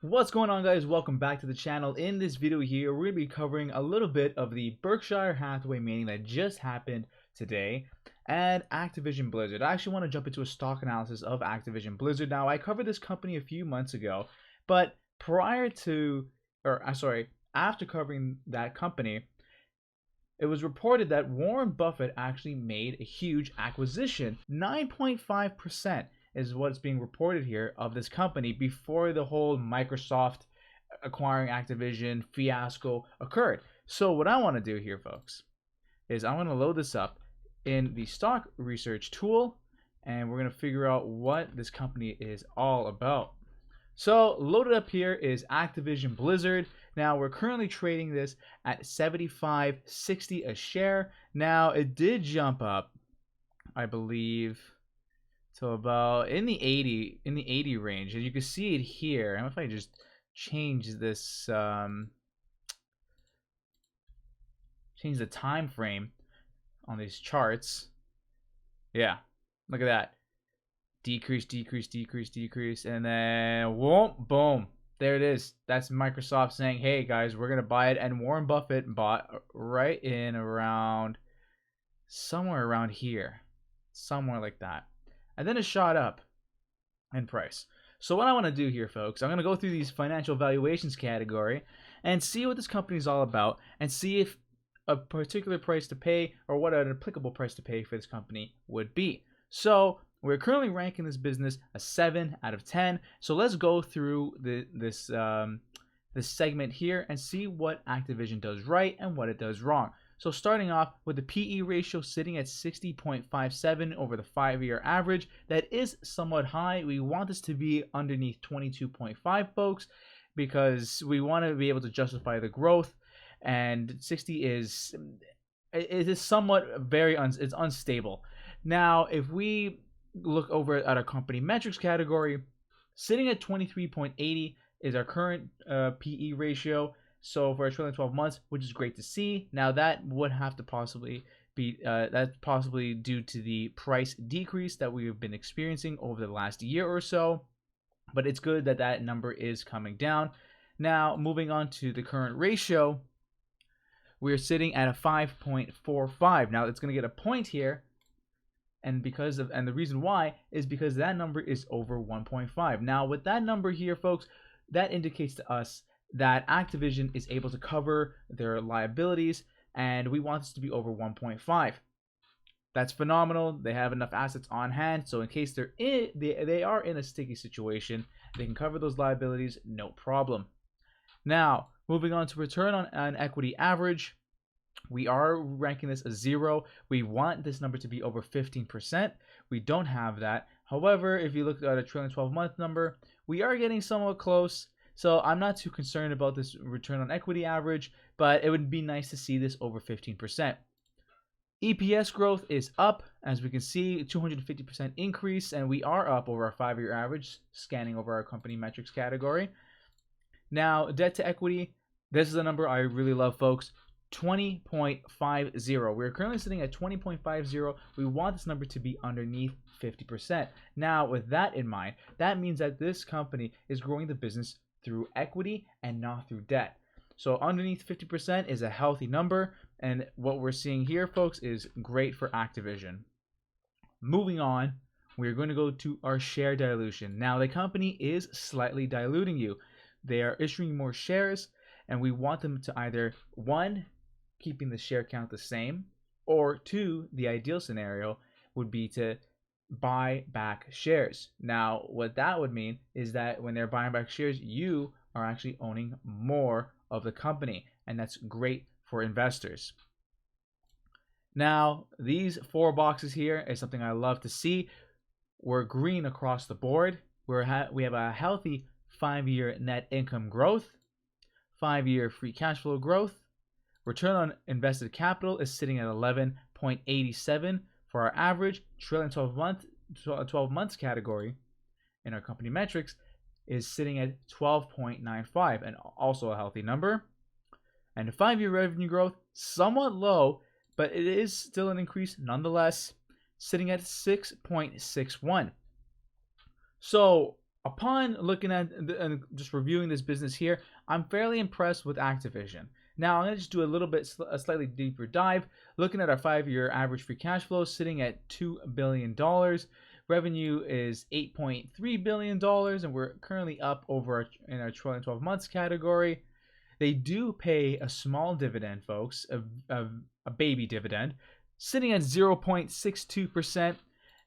What's going on, guys? Welcome back to the channel. In this video here, we're going to be covering a little bit of the Berkshire Hathaway meeting that just happened today and Activision Blizzard. I actually want to jump into a stock analysis of Activision Blizzard. Now, I covered this company a few months ago, but after covering that company, it was reported that Warren Buffett actually made a huge acquisition. 9.5% is what's being reported here of this company before the whole Microsoft acquiring Activision fiasco occurred. So what I want to do here, folks, is I'm going to load this up in the stock research tool, and we're going to figure out what this company is all about. So loaded up here is Activision Blizzard. Now we're currently trading this at $75.60 a share. Now it did jump up, I believe, to about in the 80 range, and you can see it here. And if I just change this, change the time frame on these charts, yeah, look at that. Decrease, decrease, decrease, decrease, and then whoa, boom, there it is. That's Microsoft saying, hey guys, we're gonna buy it. And Warren Buffett bought right in around somewhere around here, somewhere like that, and then it shot up in price. So what I want to do here, folks, I'm going to go through these financial valuations category and see what this company is all about, and see if a particular price to pay or what an applicable price to pay for this company would be. So we're currently ranking this business a 7 out of 10. So let's go through this segment here and see what Activision does right and what it does wrong. So starting off with the PE ratio sitting at 60.57 over the 5-year average. That is somewhat high. We want this to be underneath 22.5, folks, because we want to be able to justify the growth. And 60 is somewhat it's unstable. Now, if we look over at our company metrics category, sitting at 23.80 is our current PE ratio. So for a trailing 12 months, which is great to see. Now that would have to possibly be that's possibly due to the price decrease that we have been experiencing over the last year or so, but it's good that that number is coming down. Now moving on to the current ratio, we're sitting at a 5.45. Now it's going to get a point here, and the reason why is because that number is over 1.5. Now with that number here, folks, that indicates to us that Activision is able to cover their liabilities, and we want this to be over 1.5. That's phenomenal. They have enough assets on hand, so in case they are in a sticky situation, they can cover those liabilities, no problem. Now, moving on to return on equity average, we are ranking this a 0. We want this number to be over 15%. We don't have that. However, if you look at a trailing 12-month number, we are getting somewhat close. So I'm not too concerned about this return on equity average, but it would be nice to see this over 15%. EPS growth is up, as we can see, 250% increase, and we are up over our 5-year average, scanning over our company metrics category. Now, debt to equity, this is a number I really love, folks. 20.50. We're currently sitting at 20.50. We want this number to be underneath 50%. Now, with that in mind, that means that this company is growing the business through equity and not through debt. So underneath 50% is a healthy number, and what we're seeing here, folks, is great for Activision. Moving on, we're going to go to our share dilution. Now the company is slightly diluting you. They are issuing more shares, and we want them to either, 1, keeping the share count the same, or 2, the ideal scenario would be to buy back shares. Now what that would mean is that when they're buying back shares, you are actually owning more of the company, and that's great for investors. Now these 4 boxes here is something I love to see. We're green across the board. We have a healthy 5-year net income growth, 5-year free cash flow growth. Return on invested capital is sitting at 11.87 for our average. Trailing 12 months category in our company metrics is sitting at 12.95, and also a healthy number. And the 5-year revenue growth, somewhat low, but it is still an increase nonetheless, sitting at 6.61. So Upon looking at and just reviewing this business here, I'm fairly impressed with Activision. Now I'm going to just do a slightly deeper dive, looking at our 5-year average free cash flow sitting at $2 billion. Revenue is $8.3 billion, and we're currently up in our trailing 12 months category. They do pay a small dividend, folks, a baby dividend, sitting at 0.62%.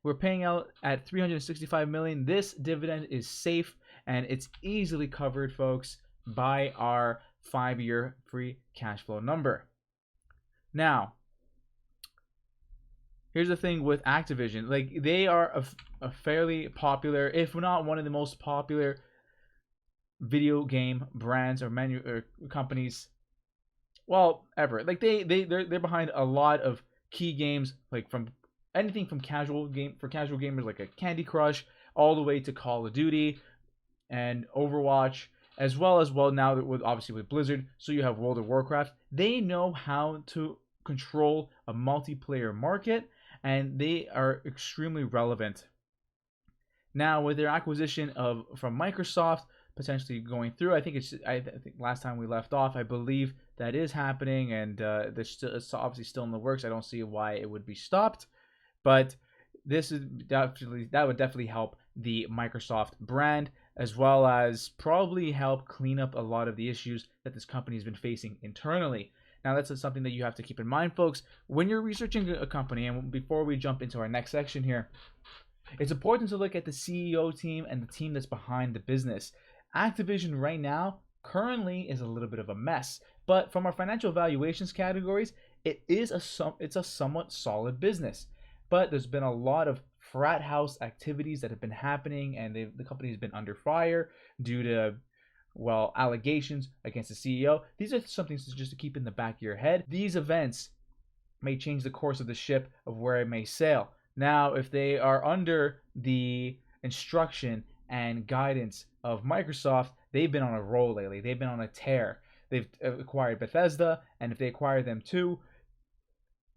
We're paying out at $365 million. This dividend is safe, and it's easily covered, folks, by our 5-year free cash flow number. Now, here's the thing with Activision. Like, they are a fairly popular, if not one of the most popular video game brands or companies, well, ever. Like, they're behind a lot of key games, like from anything from casual gamers like a Candy Crush, all the way to Call of Duty and Overwatch, as well as now obviously with Blizzard. So you have World of Warcraft. They know how to control a multiplayer market, and they are extremely relevant. Now with their acquisition from Microsoft potentially going through, I think last time we left off, I believe that is happening, and it's obviously still in the works. I don't see why it would be stopped, but that would definitely help the Microsoft brand, as well as probably help clean up a lot of the issues that this company has been facing internally. Now, that's something that you have to keep in mind, folks, when you're researching a company. And before we jump into our next section here, it's important to look at the CEO team and the team that's behind the business. Activision right now currently is a little bit of a mess, but from our financial valuations categories, it's a somewhat solid business. But there's been a lot of frat house activities that have been happening, and the company has been under fire due to, well, allegations against the CEO. These are some things just to keep in the back of your head. These events may change the course of the ship of where it may sail. Now, if they are under the instruction and guidance of Microsoft, they've been on a roll lately. They've been on a tear. They've acquired Bethesda, and if they acquire them too,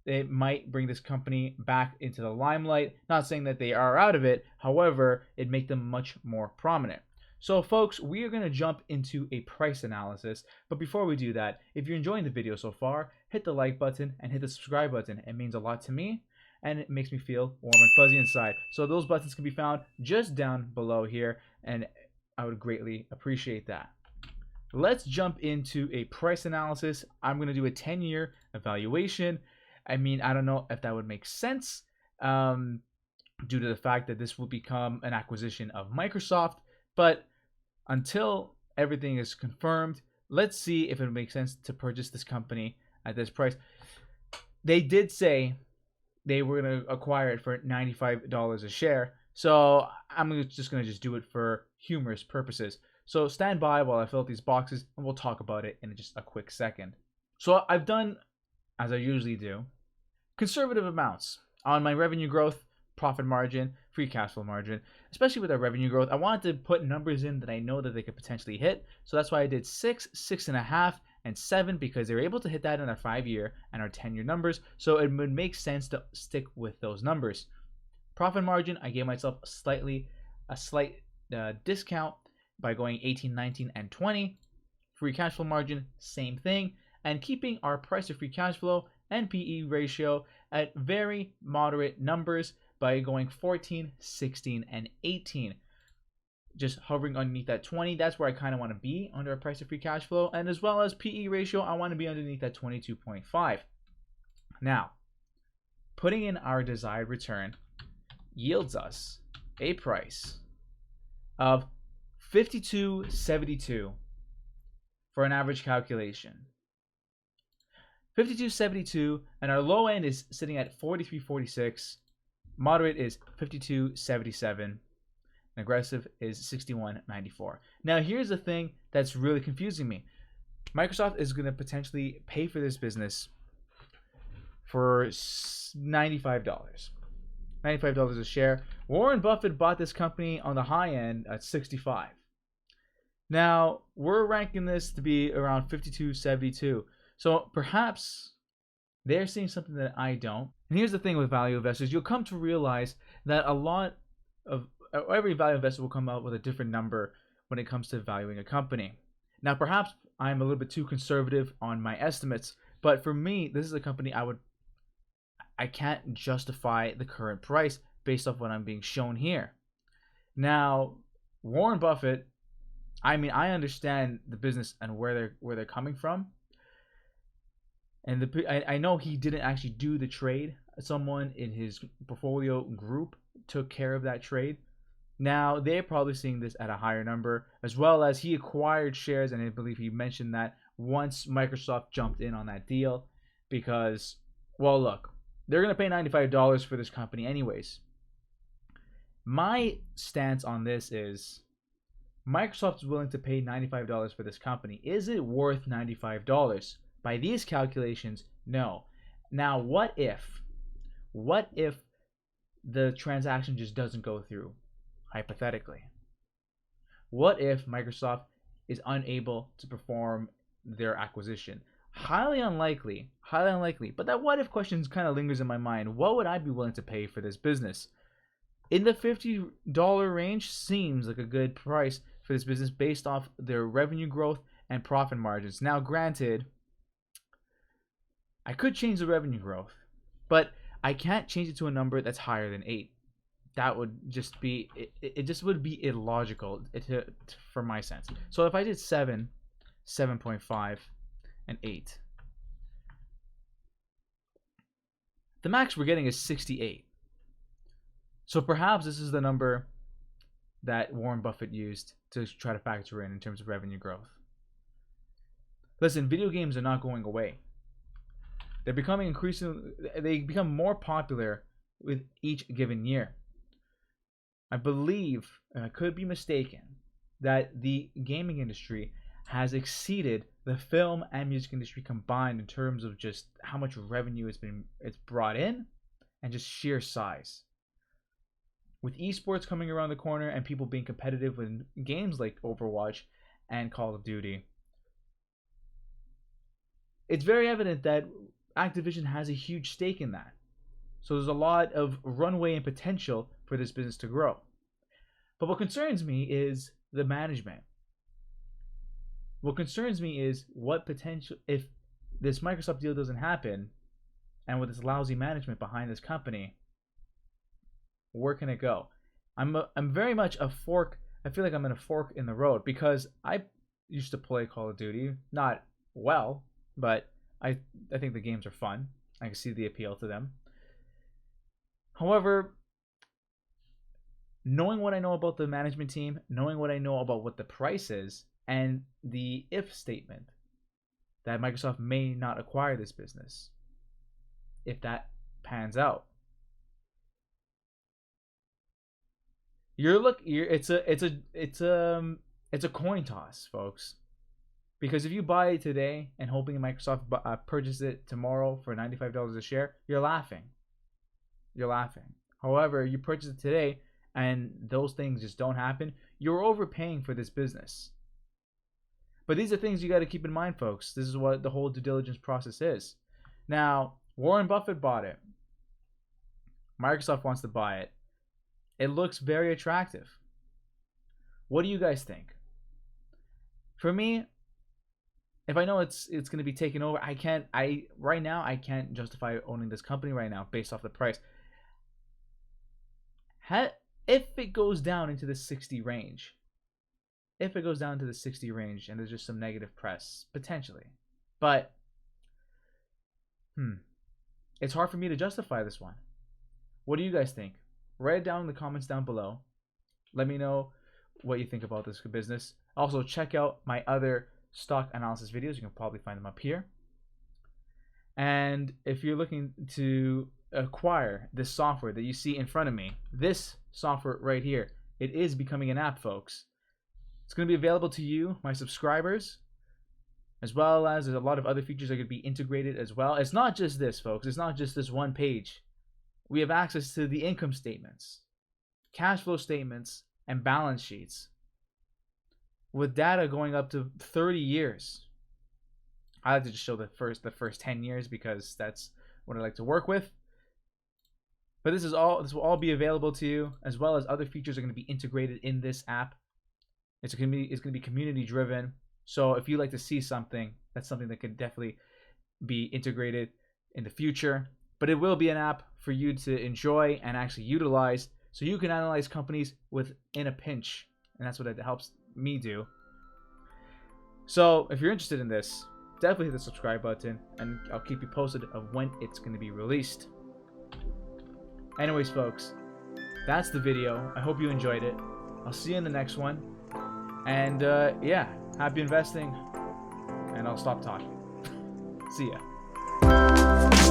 it might bring this company back into the limelight. Not saying that they are out of it, however, it'd make them much more prominent. So folks, we are going to jump into a price analysis, but before we do that, if you're enjoying the video so far, hit the like button and hit the subscribe button. It means a lot to me, and it makes me feel warm and fuzzy inside. So those buttons can be found just down below here, and I would greatly appreciate that. Let's jump into a price analysis. I'm going to do a 10-year evaluation. I mean, I don't know if that would make sense due to the fact that this will become an acquisition of Microsoft, but until everything is confirmed, let's see if it makes sense to purchase this company at this price. They did say they were going to acquire it for $95 a share, so I'm just going to do it for humorous purposes. So stand by while I fill out these boxes, and we'll talk about it in just a quick second. So I've done, as I usually do, conservative amounts on my revenue growth, profit margin, free cash flow margin. Especially with our revenue growth, I wanted to put numbers in that I know that they could potentially hit. So that's why I did 6, 6.5, and 7, because they were able to hit that in our 5-year and our 10-year numbers. So it would make sense to stick with those numbers. Profit margin, I gave myself a slight discount by going 18, 19, and 20. Free cash flow margin, same thing, and keeping our price to free cash flow and PE ratio at very moderate numbers by going 14, 16, and 18. Just hovering underneath that 20, that's where I kind of want to be under a price to free cash flow, and as well as PE ratio, I want to be underneath that 22.5. Now, putting in our desired return yields us a price of $52.72 for an average calculation. $52.72, and our low end is sitting at $43.46. Moderate is $52.77. And aggressive is $61.94. Now, here's the thing that's really confusing me. Microsoft is going to potentially pay for this business for $95. $95 a share. Warren Buffett bought this company on the high end at $65. Now, we're ranking this to be around $52.72. So perhaps they're seeing something that I don't. And here's the thing with value investors. You'll come to realize that a lot of every value investor will come out with a different number when it comes to valuing a company. Now, perhaps I'm a little bit too conservative on my estimates, but for me, this is a company I can't justify the current price based off what I'm being shown here. Now, Warren Buffett, I mean, I understand the business and where they're coming from, and I know he didn't actually do the trade. Someone in his portfolio group took care of that trade. Now they're probably seeing this at a higher number, as well as he acquired shares, and I believe he mentioned that once Microsoft jumped in on that deal, because, well, look, they're gonna pay $95 for this company anyways. My stance on this is Microsoft is willing to pay $95 for this company. Is it worth $95? By these calculations, no. Now, what if the transaction just doesn't go through? Hypothetically, what if Microsoft is unable to perform their acquisition? Highly unlikely, but that what if question kind of lingers in my mind. What would I be willing to pay for this business? In the $50 range seems like a good price for this business based off their revenue growth and profit margins. Now, granted, I could change the revenue growth, but I can't change it to a number that's higher than 8. That would just be, it just would be illogical for my sense. So if I did 7, 7.5, and 8, the max we're getting is 68. So perhaps this is the number that Warren Buffett used to try to factor in terms of revenue growth. Listen, video games are not going away. They're becoming they become more popular with each given year. I believe, and I could be mistaken, that the gaming industry has exceeded the film and music industry combined in terms of just how much revenue it's brought in and just sheer size. With esports coming around the corner and people being competitive in games like Overwatch and Call of Duty, it's very evident that Activision has a huge stake in that. So there's a lot of runway and potential for this business to grow. But what concerns me is the management. What concerns me is what potential, if this Microsoft deal doesn't happen, and with this lousy management behind this company, where can it go? I'm very much a fork. I feel like I'm in a fork in the road because I used to play Call of Duty, not well, but I think the games are fun. I can see the appeal to them. However, knowing what I know about the management team, knowing what I know about what the price is, and the if statement that Microsoft may not acquire this business, if that pans out, it's a coin toss, folks. Because if you buy it today and hoping Microsoft purchases it tomorrow for $95 a share, you're laughing. You're laughing. However, you purchase it today and those things just don't happen, you're overpaying for this business. But these are things you got to keep in mind, folks. This is what the whole due diligence process is. Now, Warren Buffett bought it. Microsoft wants to buy it. It looks very attractive. What do you guys think? For me, if I know it's going to be taken over, right now I can't justify owning this company right now based off the price. If it goes down into the 60 range, and there's just some negative press, potentially. But it's hard for me to justify this one. What do you guys think? Write it down in the comments down below. Let me know what you think about this business. Also, check out my other stock analysis videos. You can probably find them up here. And if you're looking to acquire this software that you see in front of me, this software right here, it is becoming an app, folks. It's going to be available to you, my subscribers, as well as there's a lot of other features that could be integrated as well. It's not just this, folks. It's not just this one page. We have access to the income statements, cash flow statements, and balance sheets with data going up to 30 years. I like to just show the first 10 years because that's what I like to work with. But this will all be available to you, as well as other features are going to be integrated in this app. It's going to be community driven. So if you like to see something, that's something that can definitely be integrated in the future. But it will be an app for you to enjoy and actually utilize, so you can analyze companies within a pinch, and that's what it helps me do. So if you're interested in this, definitely hit the subscribe button, and I'll keep you posted of when it's going to be released. Anyways, folks, that's the video. I hope you enjoyed it. I'll see you in the next one. And yeah, happy investing. And I'll stop talking. See ya.